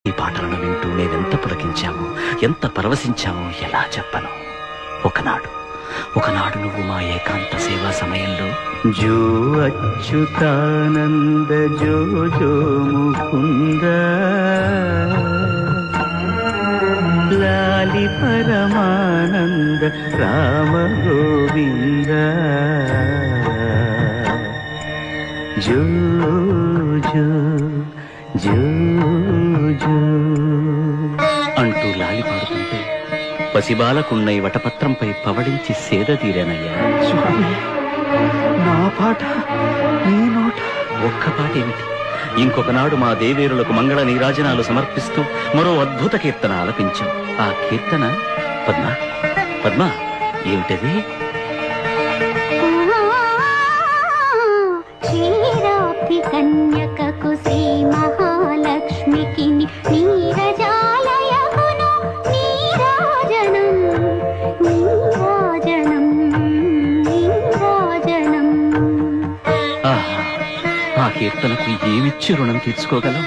ఈ పాటలను వింటూ నేనెంత పులకించామో, ఎంత పరవశించామో ఎలా చెప్పను. ఒకనాడు నువ్వు మా ఏకాంత సేవా సమయంలో జో అచ్యుతానంద జో జో ముకుంద లాలి పరమానంద రామ గోవింద జో జో జో జో అంటూ లాలి పాడుతుంటే పసిబాలకున్నై వటపత్రంపై పవడించి సేద తీరానయ్యా. స్వామి, నా పాట నీ నోట. ఒక్క పాట ఏమిటి, ఇంకొకనాడు మా దేవేరులకు మంగళ నీరాజనాలు సమర్పిస్తూ మరో అద్భుత కీర్తన ఆలపించాం. ఆ కీర్తన పద్మ ఏమిటది? కన్యకకు శ్రీ మహాలక్ష్మికి నీరజాలయమును నీరాజనం నీరాజనం నీరాజనం. ఆహా, ఆ కీర్తనకు ఏమిచ్చి రుణం తీర్చుకోగలం?